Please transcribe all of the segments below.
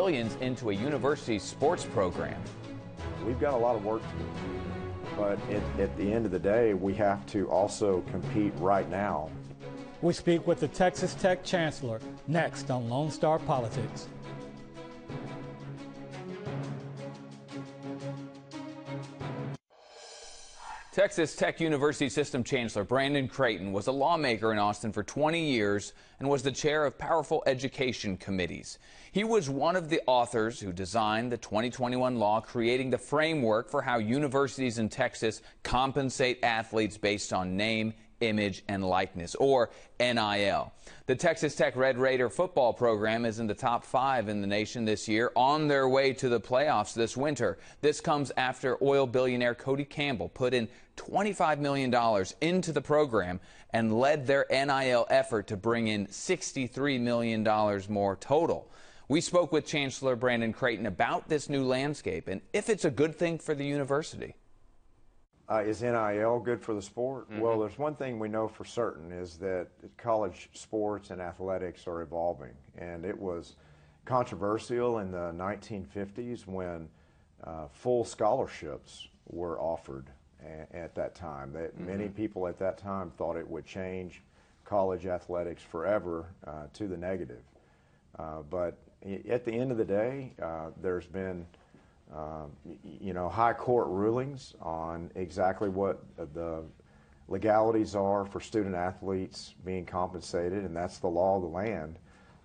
Millions into a university sports program. We've got a lot of work to do, but at the end of the day, we have to also compete right now. We speak with the Texas Tech Chancellor next on Lone Star Politics. Texas Tech University System Chancellor Brandon Creighton was a lawmaker in Austin for 20 years and was the chair of powerful education committees. He was one of the authors who designed the 2021 law creating the framework for how universities in Texas compensate athletes based on name, image, and likeness, or NIL. The Texas Tech Red Raider football program is in the top 5 in the nation this year, on their way to the playoffs this winter. This comes after oil billionaire Cody Campbell put in $25 million into the program and led their NIL effort to bring in $63 million more total. We spoke with Chancellor Brandon Creighton about this new landscape and if it's a good thing for the university. Is NIL good for the sport? Well, there's one thing we know for certain is that college sports and athletics are evolving. And it was controversial in the 1950s when full scholarships were offered at that time. Many people at that time thought it would change college athletics forever to the negative. But at the end of the day, there's been high court rulings on exactly what the legalities are for student athletes being compensated, and that's the law of the land.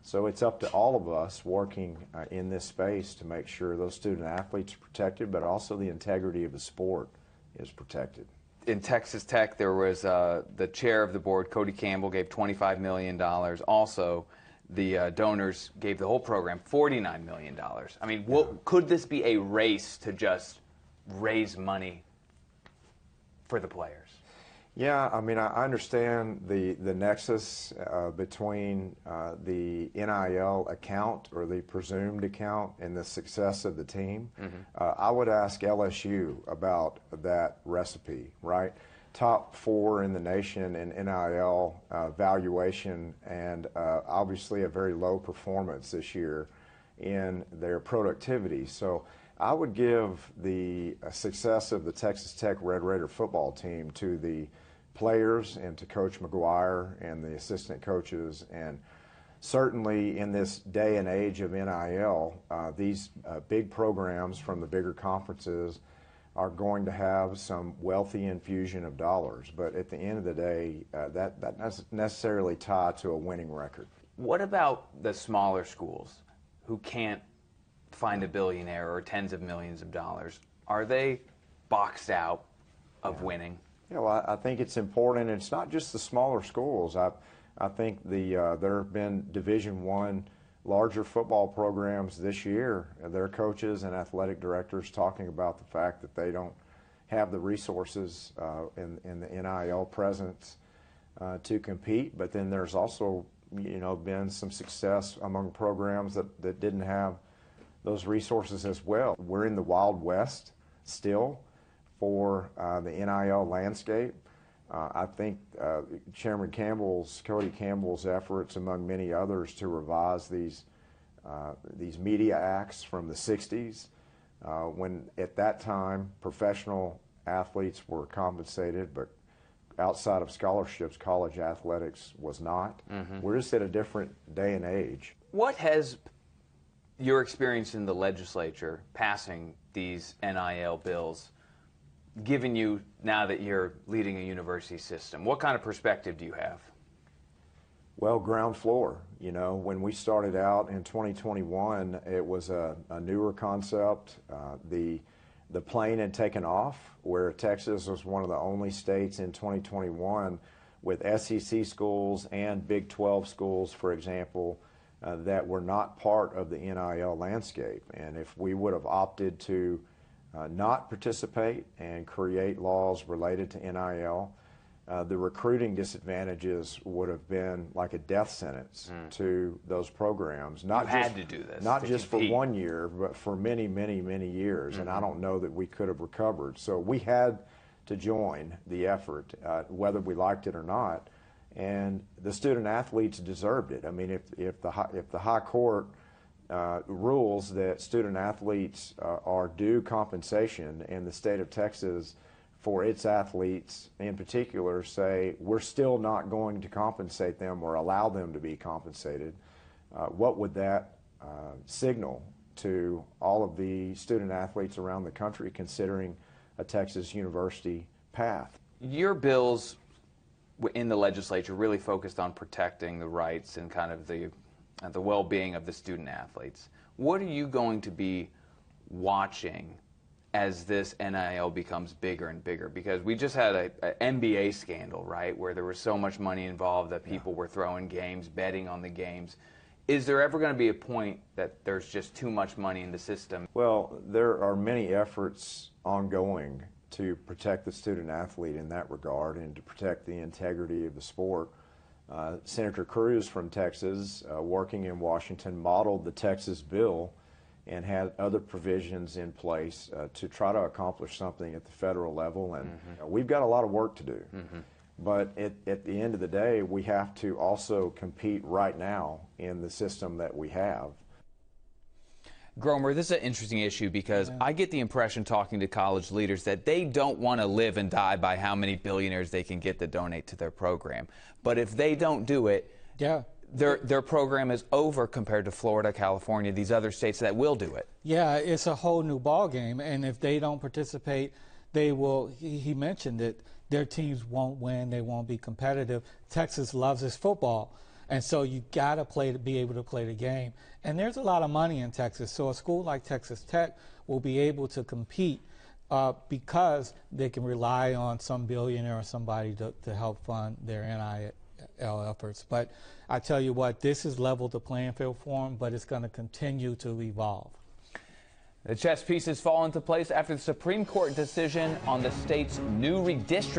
So it's up to all of us working in this space to make sure those student athletes are protected, but also the integrity of the sport is protected. In Texas Tech, there was the chair of the board, Cody Campbell, gave $25 million. Also, the donors gave the whole program $49 million. I mean, could this be a race to just raise money for the players? Yeah, I mean, I understand the nexus between the NIL account or the presumed account and the success of the team. I would ask LSU about that recipe, right? Top 4 in the nation in NIL valuation, and obviously a very low performance this year in their productivity. So I would give the success of the Texas Tech Red Raider football team to the players and to Coach McGuire and the assistant coaches. And certainly in this day and age of NIL, these big programs from the bigger conferences are going to have some wealthy infusion of dollars. But at the end of the day, that doesn't necessarily tie to a winning record. What about the smaller schools who can't find a billionaire or tens of millions of dollars? Are they boxed out of winning? Well, I think it's important. It's not just the smaller schools. I think there have been Division I larger football programs this year, their coaches and athletic directors talking about the fact that they don't have the resources in the NIL presence to compete. But then there's also, been some success among programs that didn't have those resources as well. We're in the Wild West still for the NIL landscape. I think Chairman Cody Campbell's efforts, among many others, to revise these media acts from the 60s, when at that time professional athletes were compensated, but outside of scholarships, college athletics was not. We're just at a different day and age. What has your experience in the legislature passing these NIL bills given you now that you're leading a university system? What kind of perspective do you have? Well, ground floor. When we started out in 2021, it was a newer concept. The plane had taken off, where Texas was one of the only states in 2021 with SEC schools and Big 12 schools, for example, that were not part of the NIL landscape. And if we would have opted to not participate and create laws related to NIL, the recruiting disadvantages would have been like a death sentence to those programs. Not just for 1 year, but for many, many, many years. And I don't know that we could have recovered. So we had to join the effort, whether we liked it or not. And the student athletes deserved it. I mean, if the high court rules that student athletes are due compensation, and the state of Texas, for its athletes in particular, say we're still not going to compensate them or allow them to be compensated, what would that signal to all of the student athletes around the country considering a Texas university path? Your bills in the legislature really focused on protecting the rights and kind of the well-being of the student athletes. What are you going to be watching as this NIL becomes bigger and bigger? Because we just had an NBA scandal, right, where there was so much money involved that people were throwing games, betting on the games. Is there ever going to be a point that there's just too much money in the system? Well, there are many efforts ongoing to protect the student athlete in that regard and to protect the integrity of the sport. Senator Cruz from Texas, working in Washington, modeled the Texas bill and had other provisions in place to try to accomplish something at the federal level. And we've got a lot of work to do. But at the end of the day, we have to also compete right now in the system that we have. Gromer, this is an interesting issue because I get the impression talking to college leaders that they don't want to live and die by how many billionaires they can get to donate to their program. But if they don't do it, their program is over compared to Florida, California, these other states that will do it. Yeah, it's a whole new ball game, and if they don't participate, they will. He mentioned that their teams won't win, they won't be competitive. Texas loves its football. And so you got to be able to play the game. And there's a lot of money in Texas. So a school like Texas Tech will be able to compete because they can rely on some billionaire or somebody to help fund their NIL efforts. But I tell you what, this has leveled the playing field for them, but it's going to continue to evolve. The chess pieces fall into place after the Supreme Court decision on the state's new redistricting.